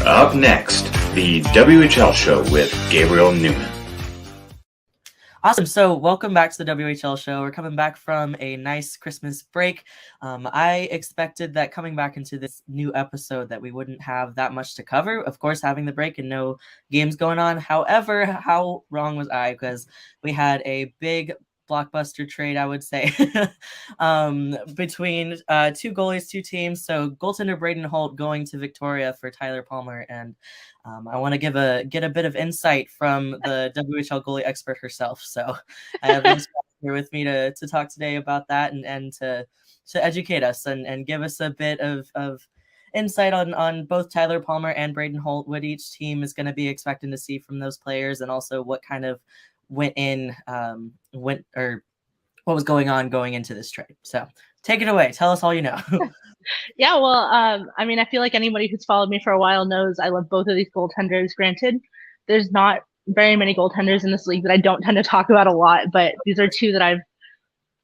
Up next, the WHL show with Gabriel Neumann. Awesome. So welcome back to the WHL show. We're coming back from a nice Christmas break. I expected that coming back into this new episode that we wouldn't have that much to cover. Of course, having the break and no games going on. However, how wrong was I? Because we had a big blockbuster trade, I would say, between two goalies, two teams. So goaltender Braden Holt going to Victoria for Tyler Palmer, and I want to get a bit of insight from the WHL goalie expert herself. So I have Lizz here with me to talk today about that and to educate us and give us a bit of insight on both Tyler Palmer and Braden Holt, what each team is going to be expecting to see from those players, and also what kind of what was going on going into this trade. So take it away. Tell us all you know. Yeah, well, I mean, I feel like anybody who's followed me for a while knows I love both of these goaltenders. Granted, there's not very many goaltenders in this league that I don't tend to talk about a lot, but these are two that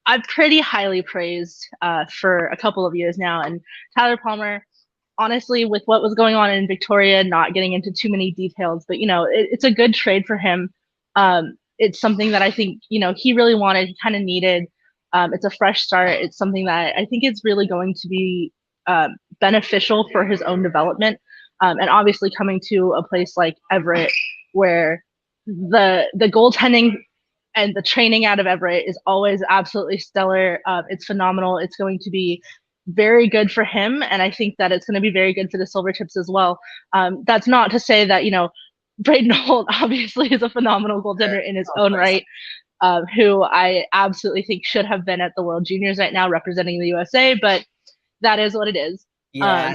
I've pretty highly praised for a couple of years now. And Tyler Palmer, honestly, with what was going on in Victoria, not getting into too many details, but it's a good trade for him. It's something that I think he really wanted, he kind of needed. It's a fresh start. It's something that I think is really going to be beneficial for his own development. And obviously coming to a place like Everett, where the goaltending and the training out of Everett is always absolutely stellar. It's phenomenal. It's going to be very good for him. And I think that it's going to be very good for the Silvertips as well. That's not to say that, Braden Holt obviously is a phenomenal goaltender in his own right. Who I absolutely think should have been at the World Juniors right now representing the USA, but that is what it is. Yeah.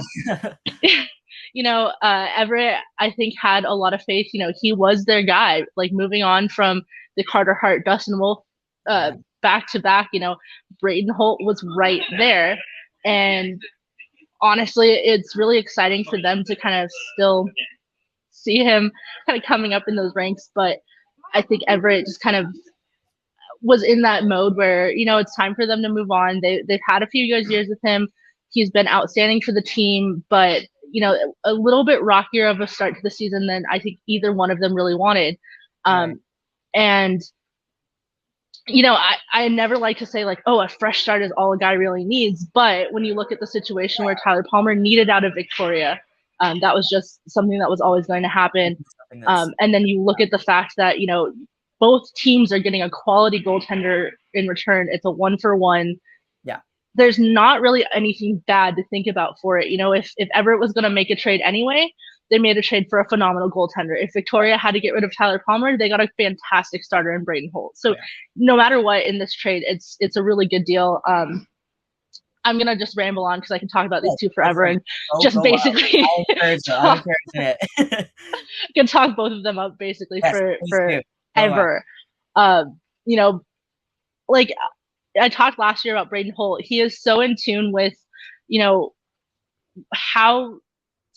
Everett, I think, had a lot of faith. He was their guy, like moving on from the Carter Hart, Dustin Wolf back to back. Braden Holt was right there. And honestly, it's really exciting for them to kind of still see him kind of coming up in those ranks. But I think Everett just kind of was in that mode where, it's time for them to move on. They've had a few good years with him. He's been outstanding for the team, but, a little bit rockier of a start to the season than I think either one of them really wanted. Right. And, I never like to say like, oh, a fresh start is all a guy really needs. But when you look at the situation where Tyler Palmer needed out of Victoria, that was just something that was always going to happen. And then you look at the fact that, both teams are getting a quality goaltender in return. It's a 1-for-1. Yeah. There's not really anything bad to think about for it. If Everett was going to make a trade anyway, they made a trade for a phenomenal goaltender. If Victoria had to get rid of Tyler Palmer, they got a fantastic starter in Braden Holt. So no matter what in this trade, it's a really good deal. I'm going to just ramble on because I can talk about these two forever and just basically I can talk both of them up basically for ever. Like I talked last year about Braden Holt. He is so in tune with, how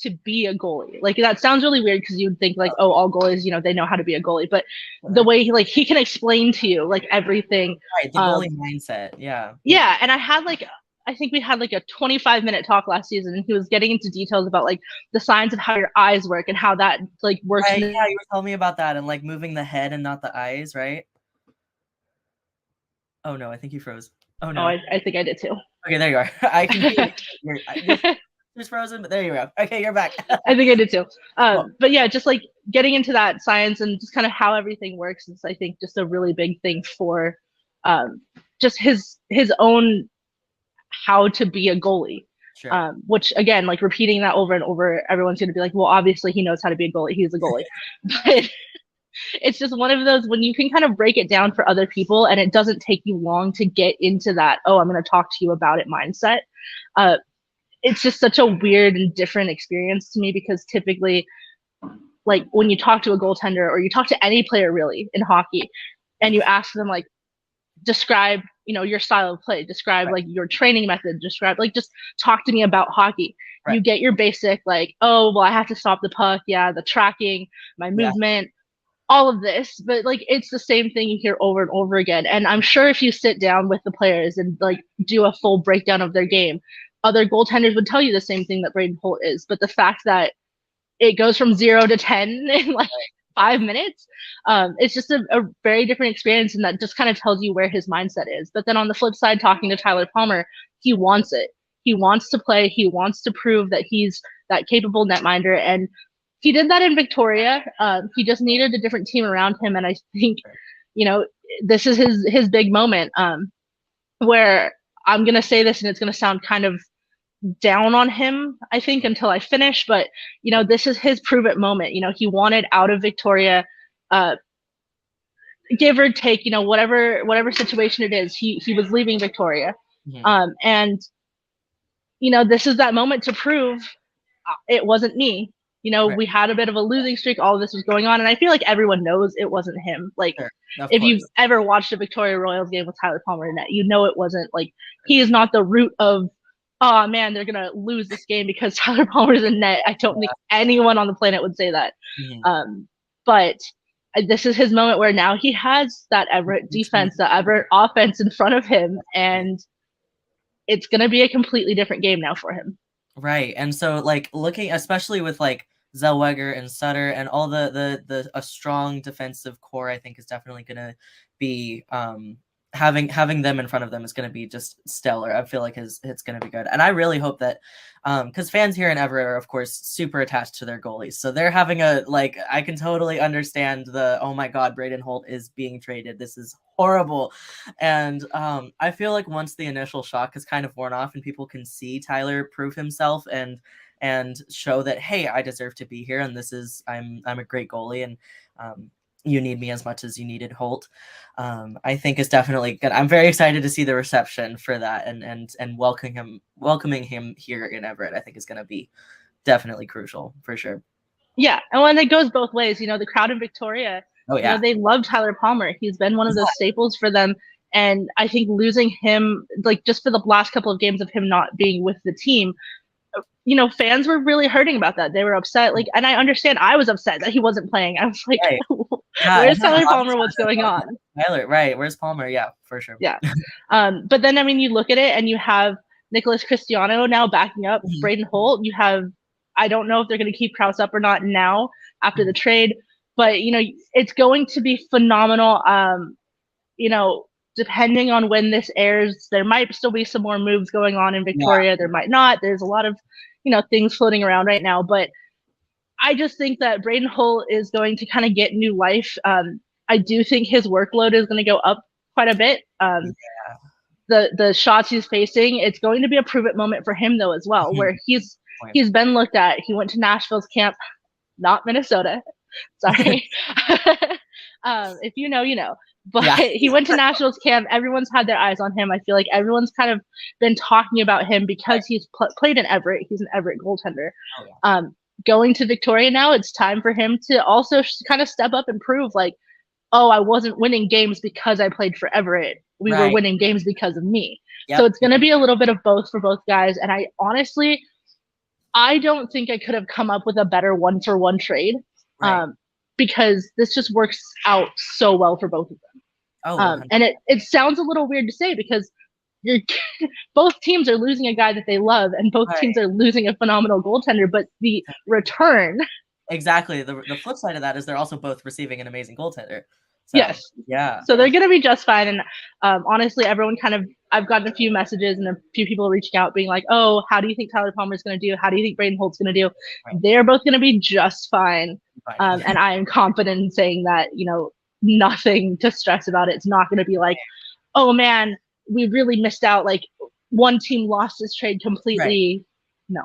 to be a goalie. Like that sounds really weird because you'd think like, oh, all goalies, they know how to be a goalie. But the way he can explain to you like everything. Right, the goalie mindset. Yeah. Yeah, and I think we had like a 25-minute talk last season, and he was getting into details about like the signs of how your eyes work and how that like works. Right, yeah, you were telling me about that and like moving the head and not the eyes, right? Oh no, I think you froze. Oh no, I think I did too. Okay, there you are. I can hear you. You're just frozen, but there you go. Okay, you're back. I think I did too. But yeah, just like getting into that science and just kind of how everything works is, I think, just a really big thing for just his own how to be a goalie. Sure. Which again, like repeating that over and over, everyone's going to be like, well, obviously he knows how to be a goalie. He's a goalie. But it's just one of those when you can kind of break it down for other people and it doesn't take you long to get into that, oh, I'm going to talk to you about it mindset. It's just such a weird and different experience to me because typically, like when you talk to a goaltender or you talk to any player really in hockey and you ask them like, describe your style of play, describe like your training method, describe like just talk to me about hockey. Right. You get your basic like, oh well, I have to stop the puck, the tracking, my movement, all of this, but like it's the same thing you hear over and over again. And I'm sure if you sit down with the players and like do a full breakdown of their game, other goaltenders would tell you the same thing that Braden Holt is. But the fact that it goes from 0 to 10 in like 5 minutes. It's just a very different experience, and that just kind of tells you where his mindset is. But then on the flip side, talking to Tyler Palmer, he wants it. He wants to play. He wants to prove that he's that capable netminder, and he did that in Victoria. He just needed a different team around him, and I think, this is his big moment. Where I'm gonna say this, and it's gonna sound kind of down on him, I think, until I finish. But this is his prove it moment. He wanted out of Victoria, give or take, whatever situation it is. He was leaving Victoria, and this is that moment to prove it wasn't me. Right. We had a bit of a losing streak. All of this was going on, and I feel like everyone knows it wasn't him. Like, Sure. if you've ever watched a Victoria Royals game with Tyler Palmer in net, it wasn't like he is not the root of, oh man, they're gonna lose this game because Tyler Palmer's in net. I don't think anyone on the planet would say that. But this is his moment where now he has that Everett defense, that Everett offense in front of him, and it's gonna be a completely different game now for him. Right. And so, like, looking especially with like Zellweger and Sutter and all a strong defensive core, I think is definitely gonna be having them in front of them is going to be just stellar. I feel like it's going to be good. And I really hope that, because fans here in Everett are, of course, super attached to their goalies. So they're having I can totally understand oh my God, Braden Holt is being traded. This is horrible. And I feel like once the initial shock has kind of worn off and people can see Tyler prove himself and show that, hey, I deserve to be here. And I'm a great goalie. And, you need me as much as you needed Holt. I think is definitely good. I'm very excited to see the reception for that and welcoming him here in Everett. I think is going to be definitely crucial for sure. Yeah, and when it goes both ways, the crowd in Victoria, they love Tyler Palmer. He's been one of those staples for them, and I think losing him, like just for the last couple of games of him not being with the team, fans were really hurting about that. They were upset. Like, and I understand. I was upset that he wasn't playing. I was like, right. Where's Tyler Palmer? What's going on? Tyler, right. Where's Palmer? Yeah, for sure. Yeah. But then, you look at it and you have Nicholas Cristiano now backing up Braden Holt. You have, I don't know if they're going to keep Krause up or not now after the trade, but, it's going to be phenomenal. Depending on when this airs, there might still be some more moves going on in Victoria. Yeah. There might not. There's a lot of, things floating around right now. But I just think that Braden Holt is going to kind of get new life. I do think his workload is going to go up quite a bit. The shots he's facing, it's going to be a prove it moment for him though as well, where he's been looked at. He went to Nashville's camp, not Minnesota. Sorry. If you know, you know. But he went to Nashville's camp. Everyone's had their eyes on him. I feel like everyone's kind of been talking about him because he's played in Everett. He's an Everett goaltender. Going to Victoria now, it's time for him to also kind of step up and prove like, oh, I wasn't winning games because I played for Everett. We were winning games because of me. Yep. So it's going to be a little bit of both for both guys. And I honestly, I don't think I could have come up with a better 1-for-1 trade. Because this just works out so well for both of them. And it sounds a little weird to say because both teams are losing a guy that they love and both teams are losing a phenomenal goaltender, but the return. Exactly. The flip side of that is they're also both receiving an amazing goaltender. So, yes. Yeah. So they're going to be just fine. And honestly, everyone I've gotten a few messages and a few people reaching out being like, oh, how do you think Tyler Palmer is going to do? How do you think Braden Holt's going to do? They're both going to be just fine. And I am confident in saying that, nothing to stress about it. It's not going to be like, oh man, we really missed out. Like one team lost this trade completely. No.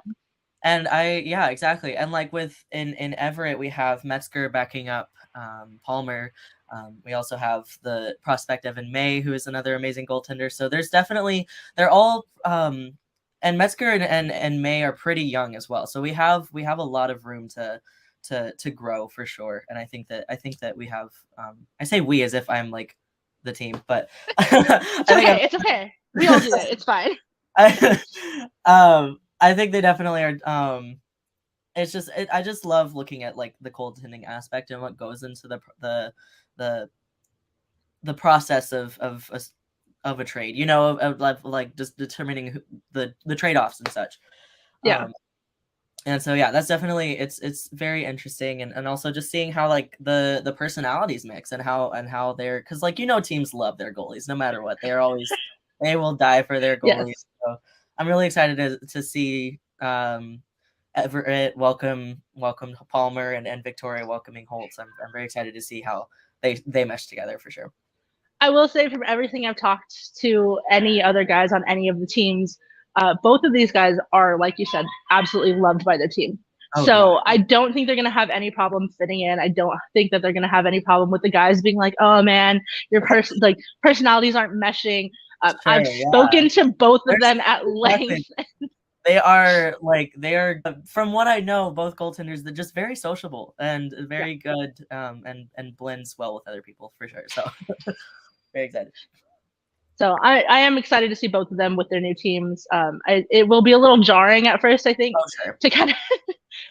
And exactly. And like in Everett, we have Metzger backing up Palmer. We also have the prospect Evan May, who is another amazing goaltender. So there's definitely, they're all, and Metzger and May are pretty young as well. So we have a lot of room to grow for sure. And I think that we have, I say we as if I'm like the team, but it's okay. We all do that. It's fine. I think they definitely are. It's just, I just love looking at like the goaltending aspect and what goes into the process of a trade, of like just determining the trade-offs and such. Yeah. And so yeah, that's definitely it's very interesting, and also just seeing how like the personalities mix and how they're, because like teams love their goalies no matter what. They will die for their goalies. Yes. So I'm really excited to see Everett welcome Palmer and Victoria welcoming Holtz. I'm very excited to see how they mesh together for sure. I will say from everything I've talked to any other guys on any of the teams, both of these guys are, like you said, absolutely loved by their team. Oh, So yeah. I don't think they're going to have any problem fitting in. I don't think that they're going to have any problem with the guys being like, oh man, your personalities aren't meshing. Sure, I've yeah. spoken to both of them at Exactly. length. They are from what I know, both goaltenders, they're just very sociable and very good, and blends well with other people for sure. So very excited. So I am excited to see both of them with their new teams. It will be a little jarring at first, I think, to kind of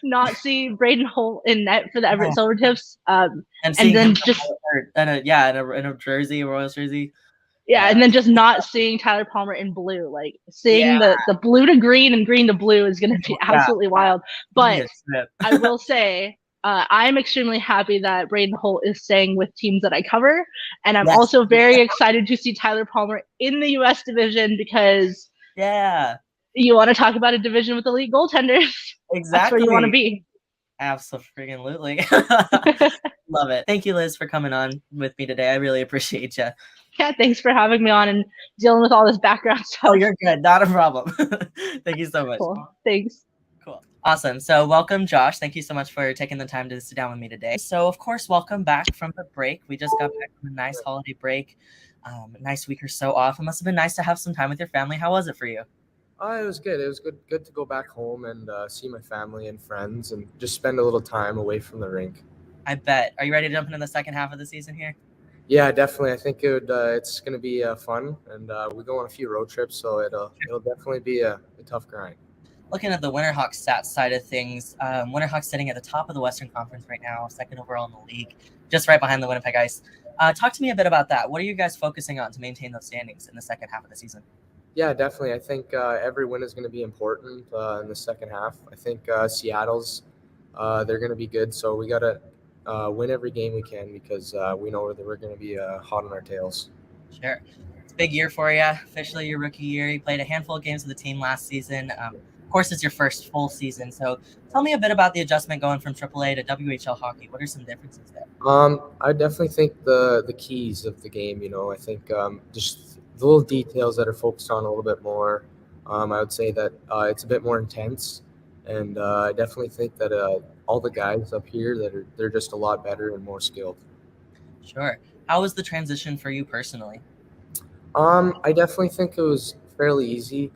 not see Braden Holt in net for the Everett Silvertips. And then just in a jersey, a Royals jersey. Yeah, and then just not seeing Tyler Palmer in blue, like seeing the blue to green and green to blue is going to be absolutely wild. But I will say, I'm extremely happy that Braden Holt is staying with teams that I cover, and I'm also very excited to see Tyler Palmer in the U.S. division because you want to talk about a division with elite goaltenders. Exactly, that's where you want to be. Absolutely. Love it. Thank you, Liz, for coming on with me today. I really appreciate you. Yeah, thanks for having me on and dealing with all this background stuff. Oh, you're good. Not a problem. Thank you so much. Cool. Thanks. Cool. Awesome. So welcome, Josh. Thank you so much for taking the time to sit down with me today. So, of course, welcome back from the break. We just got back from a nice holiday break, a nice week or so off. It must have been nice to have some time with your family. How was it for you? It was good. It was good to go back home and see my family and friends and just spend a little time away from the rink. I bet. Are you ready to jump into the second half of the season here? Yeah, definitely. I think it's going to be fun, and we go on a few road trips, so it'll definitely be a tough grind. Looking at the Winterhawks stats side of things, Winterhawks sitting at the top of the Western Conference right now, second overall in the league, just right behind the Winnipeg Ice. Talk to me a bit about that. What are you guys focusing on to maintain those standings in the second half of the season? Yeah, definitely. I think every win is going to be important in the second half. I think Seattle's they're going to be good, so we got to win every game we can because we know that we're going to be hot on our tails. Sure. It's a big year for you. Officially your rookie year. You played a handful of games with the team last season. Of course, it's your first full season. So tell me a bit about the adjustment going from AAA to WHL hockey. What are some differences there? I definitely think the keys of the game, I think just the little details that are focused on a little bit more. I would say that it's a bit more intense. And I definitely think that all the guys up here they're just a lot better and more skilled. Sure. How was the transition for you personally? I definitely think it was fairly easy.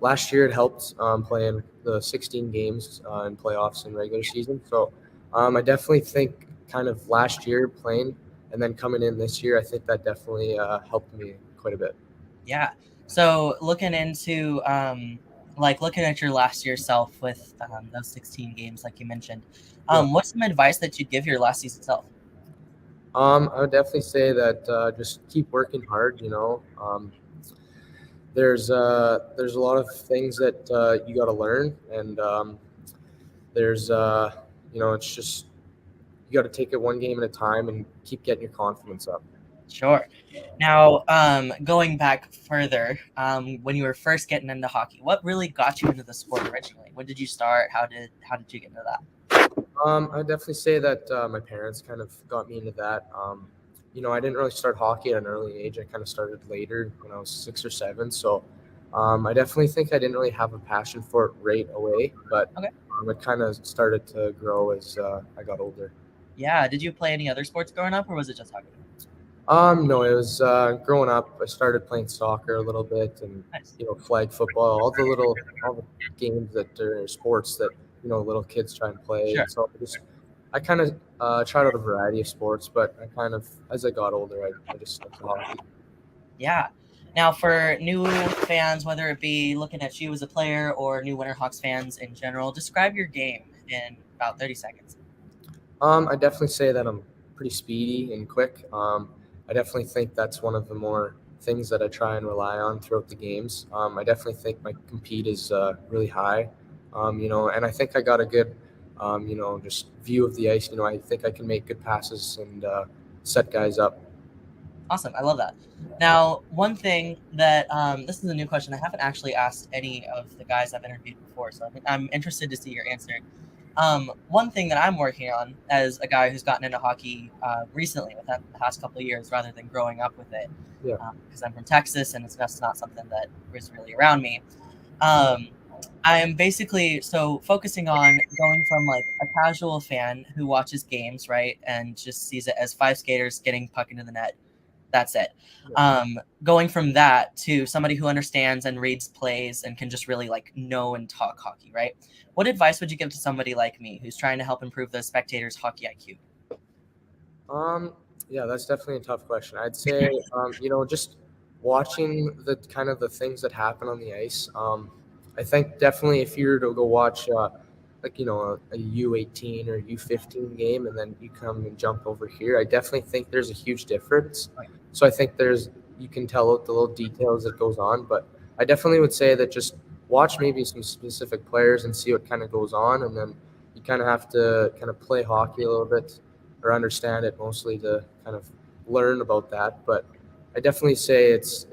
Last year it helped playing the 16 games in playoffs and regular season. So I definitely think kind of last year playing and then coming in this year, I think that definitely helped me quite a bit. Yeah. So looking into looking at your last year self with those 16 games, like you mentioned, what's some advice that you'd give your last season self? I would definitely say that just keep working hard. There's a lot of things that you got to learn, and there's it's just you got to take it one game at a time and keep getting your confidence up. Sure. Now, going back further, when you were first getting into hockey, what really got you into the sport originally? When did you start? How did you get into that? I would definitely say that my parents kind of got me into that. I didn't really start hockey at an early age. I kind of started later when I was 6 or 7. So I definitely think I didn't really have a passion for it right away, but it kind of started to grow as I got older. Yeah. Did you play any other sports growing up, or was it just hockey? No, it was growing up. I started playing soccer a little bit, and flag football, all the games that are sports that little kids try and play. Sure. So I kind of tried out a variety of sports, but I kind of, as I got older, I just stuck to hockey. Yeah. Now, for new fans, whether it be looking at you as a player or new Winterhawks fans in general, describe your game in about 30 seconds. I definitely say that I'm pretty speedy and quick. I definitely think that's one of the more things that I try and rely on throughout the games. I definitely think my compete is really high. And I think I got a good, just view of the ice. I think I can make good passes and set guys up. Awesome. I love that. Now, one thing that this is a new question. I haven't actually asked any of the guys I've interviewed before, so I'm interested to see your answer. One thing that I'm working on as a guy who's gotten into hockey recently, within the past couple of years, rather than growing up with it, because I'm from Texas and it's just not something that was really around me. I'm basically focusing on going from like a casual fan who watches games, right, and just sees it as 5 skaters getting puck into the net. That's it. Going from that to somebody who understands and reads plays and can just really like know and talk hockey, right? What advice would you give to somebody like me who's trying to help improve the spectators' hockey IQ? Yeah, that's definitely a tough question. I'd say, just watching the kind of the things that happen on the ice. I think definitely if you were to go watch a U18 or U15 game and then you come and jump over here, I definitely think there's a huge difference. So I think you can tell the little details that goes on, but I definitely would say that just watch maybe some specific players and see what kind of goes on, and then you kind of have to kind of play hockey a little bit or understand it mostly to kind of learn about that. But I definitely say it's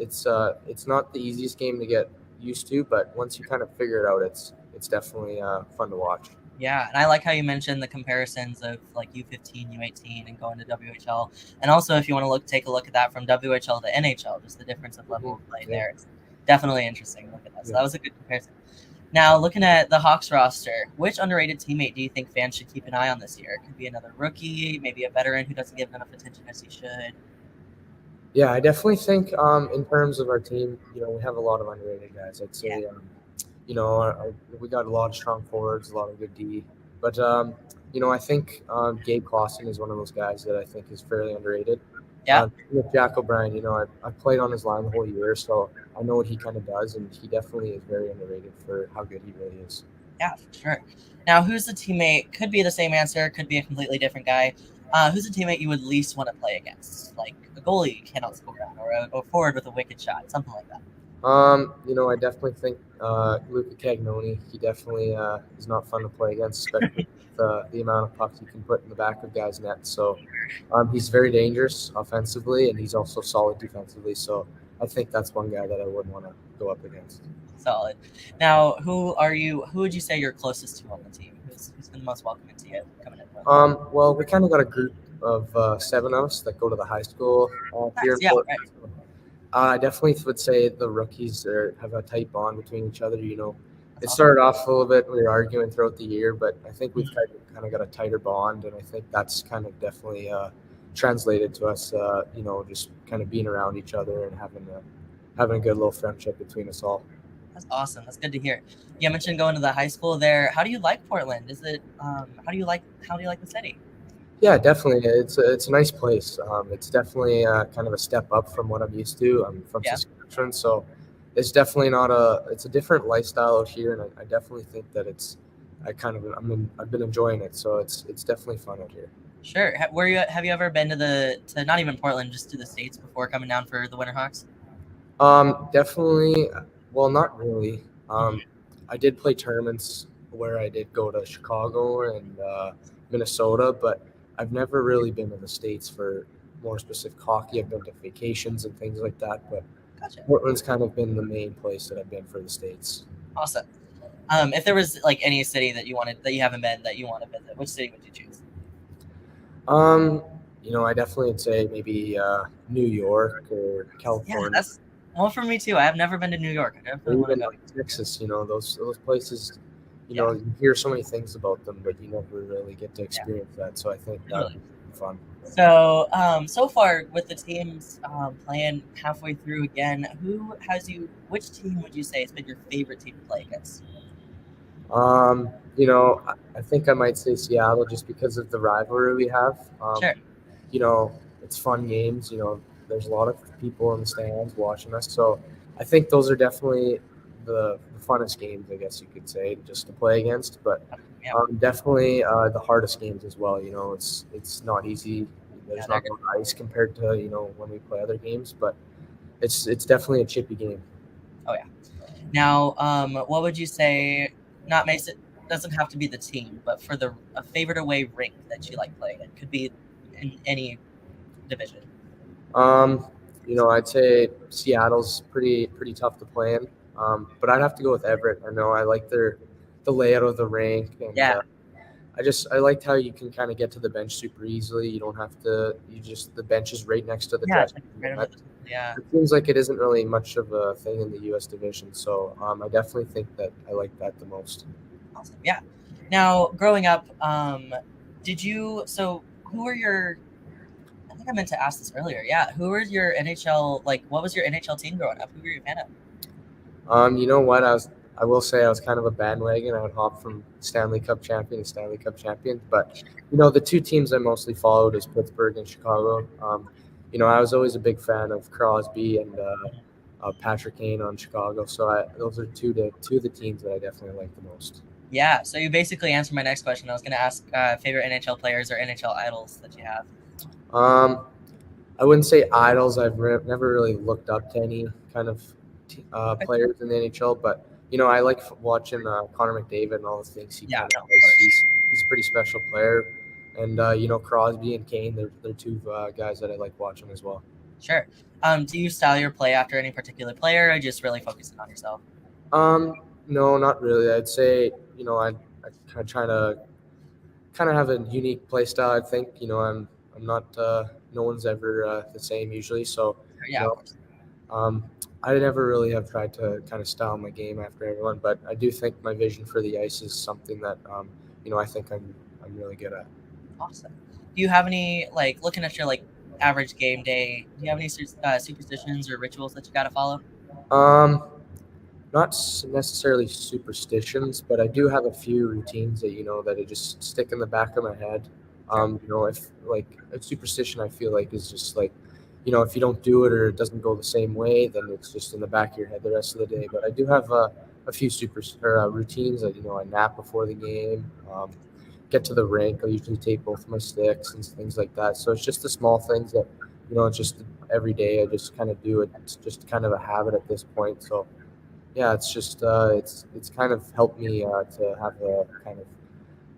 not the easiest game to get used to, but once you kind of figure it out, it's definitely fun to watch. Yeah, and I like how you mentioned the comparisons of like U15, U18, and going to WHL, and also if you want to take a look at that from WHL to NHL, just the difference of level of play there. It's definitely interesting to look at that. So that was a good comparison. Now, looking at the Hawks roster, which underrated teammate do you think fans should keep an eye on this year? It could be another rookie, maybe a veteran who doesn't get enough attention as he should. Yeah, I definitely think in terms of our team, we have a lot of underrated guys. I'd say, we got a lot of strong forwards, a lot of good D. But, I think Gabe Clausen is one of those guys that I think is fairly underrated. Yeah. With Jack O'Brien, I played on his line the whole year, so I know what he kind of does, and he definitely is very underrated for how good he really is. Yeah, for sure. Now, who's the teammate? Could be the same answer, could be a completely different guy. Who's a teammate you would least want to play against? Like a goalie cannot score on, or a forward with a wicked shot, something like that. I definitely think Luca Cagnoni, he definitely is not fun to play against, especially with the amount of pucks he can put in the back of guys' nets. So he's very dangerous offensively, and he's also solid defensively. So I think that's one guy that I wouldn't want to go up against. Solid. Now, who would you say you're closest to on the team? Who's been the most welcoming to you coming in? Well, we kind of got a group of 7 of us that go to the high school here in Portland. Right. I definitely would say the rookies have a tight bond between each other. It started off a little bit, we were arguing throughout the year, but I think we've kind of got a tighter bond, and I think that's kind of definitely translated to us, just kind of being around each other and having a good little friendship between us all. That's awesome. That's good to hear. You mentioned going to the high school there. How do you like Portland? Is it how do you like the city? Yeah, definitely. It's a nice place. It's definitely kind of a step up from what I'm used to. I'm from Saskatchewan, so it's definitely it's a different lifestyle out here, and I definitely think that I've been enjoying it, so it's definitely fun out here. Sure. Have you ever been to not even Portland, just to the States before coming down for the Winterhawks? Definitely. Well, not really. I did play tournaments where I did go to Chicago and Minnesota, but I've never really been to the States for more specific hockey. I've been to vacations and things like that, but Gotcha. Portland's kind of been the main place that I've been for the States. Awesome. If there was like any city that you haven't been that you want to visit, which city would you choose? I definitely would say maybe New York or California. Yeah, for me too. I have never been to New York. I definitely want to go. Texas, those places. You hear so many things about them, but you never really get to experience that. So I think that would be fun. So, so far with the teams playing halfway through again, which team would you say has been your favorite team to play against? I think I might say Seattle just because of the rivalry we have. Sure. It's fun games. There's a lot of people in the stands watching us. So I think those are definitely the funnest games, I guess you could say, just to play against. But definitely the hardest games as well. It's not easy. There's not much ice compared to when we play other games, but it's definitely a chippy game. Oh yeah. Now, what would you say not makes it doesn't have to be the team, but for a favorite away rink that you like playing in. Could be in any division. I'd say Seattle's pretty tough to play in. But I'd have to go with Everett. I know I like the layout of the rink, and Yeah. I liked how you can kind of get to the bench super easily. You don't have to. The bench is right next to the Yeah, dressing it's room. right under yeah. It seems like it isn't really much of a thing in the U.S. division, so I definitely think that I like that the most. Awesome. Yeah. Now, growing up, who were your? I think I meant to ask this earlier. Yeah, who were your NHL? Like, what was your NHL team growing up? Who were you a fan of? You know what? I will say I was kind of a bandwagon. I would hop from Stanley Cup champion to Stanley Cup champion. But, the two teams I mostly followed is Pittsburgh and Chicago. I was always a big fan of Crosby and Patrick Kane on Chicago. So those are two of the teams that I definitely like the most. Yeah, so you basically answered my next question. I was going to ask favorite NHL players or NHL idols that you have. I wouldn't say idols. I've never really looked up to any kind of players in the NHL, but I like watching Connor McDavid and all the things he kind of does. He's a pretty special player, and Crosby and Kane, they're two guys that I like watching as well. Sure. Do you style your play after any particular player, or just really focusing on yourself? No, not really. I'd say I try to kind of have a unique play style. I think I'm not. No one's ever the same usually, so yeah. I never really have tried to kind of style my game after everyone, but I do think my vision for the ice is something that I think I'm really good at. Awesome. Do you have any looking at your average game day? Do you have any superstitions or rituals that you got to follow? Not necessarily superstitions, but I do have a few routines that that I just stick in the back of my head. If a superstition, I feel like is just if you don't do it or it doesn't go the same way, then it's just in the back of your head the rest of the day. But I do have a few routines that I nap before the game, get to the rink. I usually take both of my sticks and things like that. So it's just the small things that just every day I just kind of do it. It's just kind of a habit at this point. So yeah, it's just it's kind of helped me to have a kind of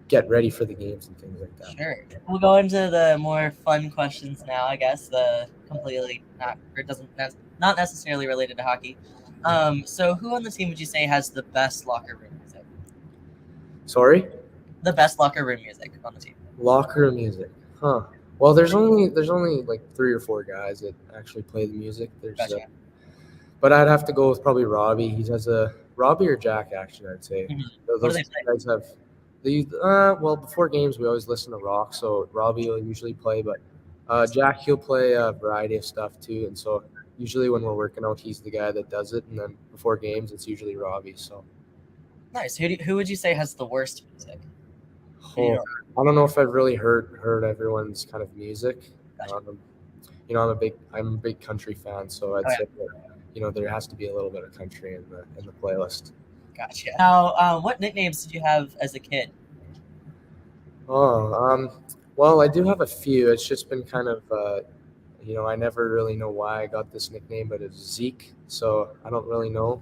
get ready for the games and things like that. Sure. We'll go into the more fun questions now, I guess. The completely not necessarily related to hockey. So who on the team would you say has the best locker room music? Sorry? The best locker room music on the team. Locker room music. Huh. Well, there's only like 3 or 4 guys that actually play the music. Gotcha. But I'd have to go with probably Robbie. He has a Robbie or Jack, actually, I'd say. Mm-hmm. Those guys have. Well, before games we always listen to rock, so Robbie will usually play, but Jack, he'll play a variety of stuff too, and so usually when we're working out, he's the guy that does it, and then before games, it's usually Robbie. So nice. Who would you say has the worst music? I don't know if I've really heard everyone's kind of music. Gotcha. I'm a big country fan, so I'd say that, there has to be a little bit of country in the playlist. Gotcha. Now, what nicknames did you have as a kid? Well, I do have a few. It's just been kind of, I never really know why I got this nickname, but it's Zeke, so I don't really know.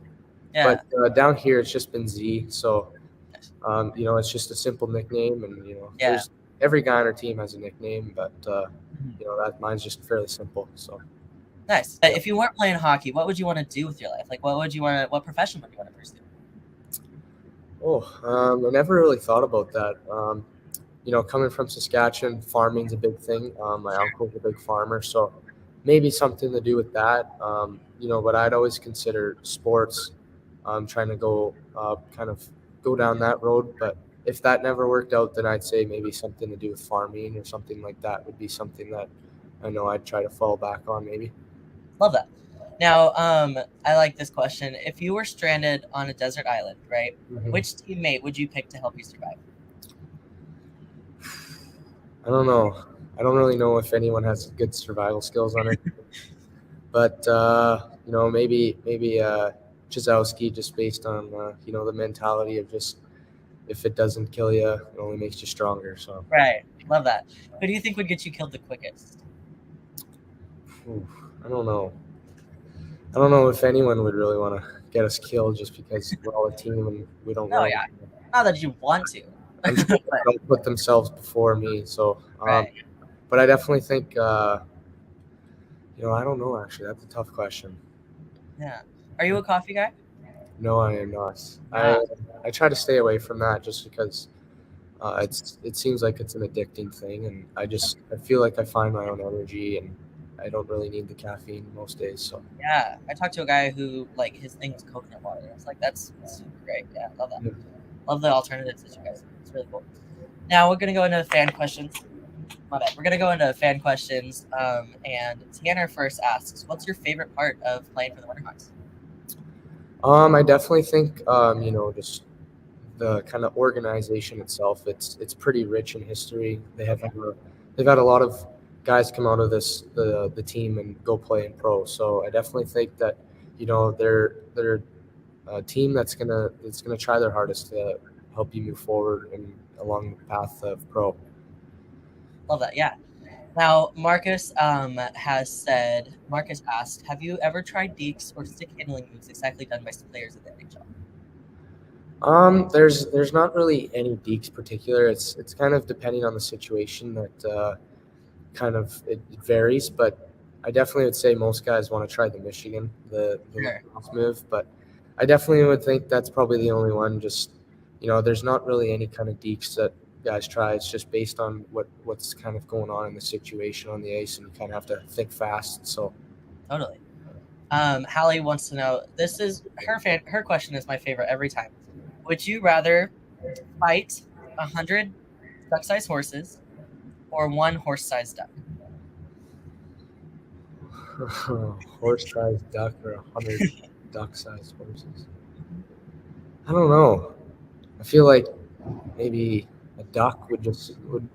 Yeah. But down here, it's just been Z, so, it's just a simple nickname, and, there's every guy on our team has a nickname, but, that mine's just fairly simple, so. Nice. If you weren't playing hockey, what would you want to do with your life? What profession would you want to pursue? I never really thought about that. Coming from Saskatchewan, farming's a big thing. My uncle's a big farmer, so maybe something to do with that. But I'd always consider sports. Trying to go down that road. But if that never worked out, then I'd say maybe something to do with farming or something like that would be something that I know I'd try to fall back on maybe. Love that. Now, I like this question. If you were stranded on a desert island, right, which teammate would you pick to help you survive? I don't know. I don't really know if anyone has good survival skills on it. But, maybe Jazowski, just based on, the mentality of just if it doesn't kill you, it only makes you stronger. So Right. Love that. Who do you think would get you killed the quickest? I don't know. I don't know if anyone would really want to get us killed just because we're all a team and we don't know. Yeah. Not that you want to. I'm sure they don't put themselves before me. So, Right. but I definitely think, I don't know, actually. That's a tough question. Yeah. Are you a coffee guy? No, I am not. Ah. I try to stay away from that just because it seems like it's an addicting thing, and I feel like I find my own energy, and I don't really need the caffeine most days. So Yeah. I talked to a guy who like his thing was coconut water. I was like, that's super great. Yeah, love that. Yeah. Love the alternatives that you guys do. It's really cool. Now we're gonna go into fan questions. My bad. We're gonna go into fan questions. And Tanner first asks, "What's your favorite part of playing for the Winterhawks?" I definitely think just the kind of organization itself. It's pretty rich in history. They've had a lot of guys come out of the team and go play in pro. So I definitely think that they're a team that's gonna try their hardest to help you move forward and along the path of pro. Love that. Yeah. Now Marcus Marcus asked, "Have you ever tried dekes or stick handling moves exactly done by some players in the NHL?" There's not really any deeks particular. It's kind of depending on the situation that kind of it varies, but I definitely would say most guys want to try the Michigan, the Sure. lacrosse move, but I definitely would think that's probably the only one. Just there's not really any kind of deeks that guys try. It's just based on what's kind of going on in the situation on the ice, and you kind of have to think fast. So Totally. Hallie wants to know. This is her question is my favorite every time. Would you rather fight 100 duck-sized horses or one horse-sized duck? horse-sized duck or 100 duck-sized horses. I don't know. I feel like maybe a duck would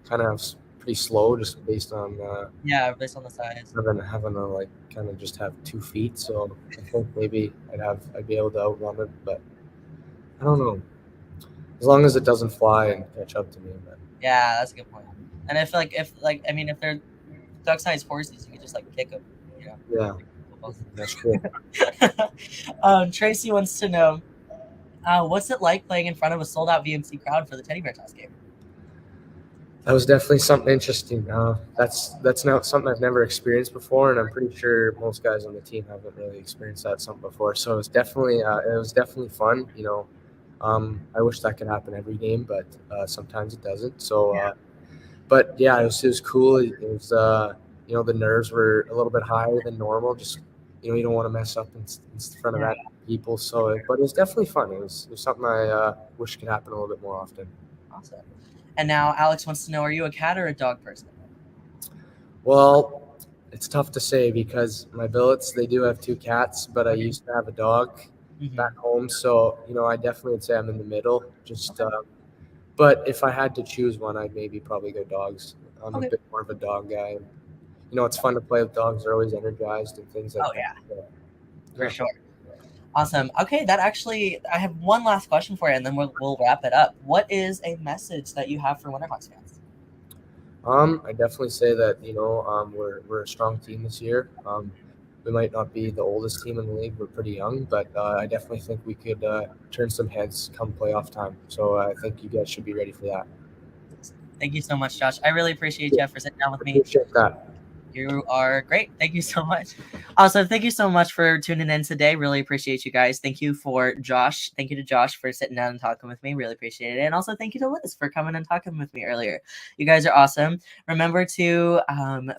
kind of pretty slow just based on Yeah, based on the size. having to like kind of just have 2 feet. So I think maybe I'd be able to outrun it, but I don't know. As long as it doesn't fly and catch up to me. But Yeah, that's a good point. And if they're duck-sized horses, you could just like kick them. yeah, that's true. Tracy wants to know, what's it like playing in front of a sold-out VMC crowd for the Teddy Bear Toss game? That was definitely something interesting. That's not something I've never experienced before, and I'm pretty sure most guys on the team haven't really experienced something before. So it was definitely fun. I wish that could happen every game, but sometimes it doesn't. So, but yeah, it was cool. It was the nerves were a little bit higher than normal. Just you don't want to mess up in front of that people. So, but it was definitely fun. It was something I wish could happen a little bit more often. Awesome. And now Alex wants to know, are you a cat or a dog person? Well, it's tough to say because my billets, they do have 2 cats, but I used to have a dog back home. So, I definitely would say I'm in the middle. But if I had to choose one, I'd maybe probably go dogs. I'm a bit more of a dog guy. It's fun to play with dogs. They're always energized and things like that. Yeah. So, For sure. Awesome. Okay, I have one last question for you, and then we'll wrap it up. What is a message that you have for Winterhawks fans? I definitely say that we're a strong team this year. We might not be the oldest team in the league. We're pretty young, but I definitely think we could turn some heads come playoff time. So I think you guys should be ready for that. Thank you so much, Josh. I really appreciate you for sitting down with me. Appreciate that. You are great. Thank you so much. Also, thank you so much for tuning in today. Really appreciate you guys. Thank you for Josh. Thank you to Josh for sitting down and talking with me. Really appreciate it. And also thank you to Liz for coming and talking with me earlier. You guys are awesome. Remember to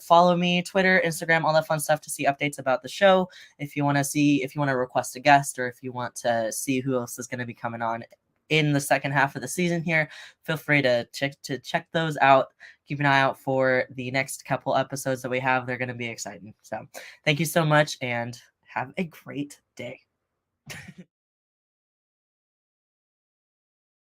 follow me, Twitter, Instagram, all that fun stuff to see updates about the show. If you want to request a guest, or if you want to see who else is going to be coming on in the second half of the season here, feel free to check those out. Keep an eye out for the next couple episodes that we have. They're going to be exciting. So thank you so much and have a great day.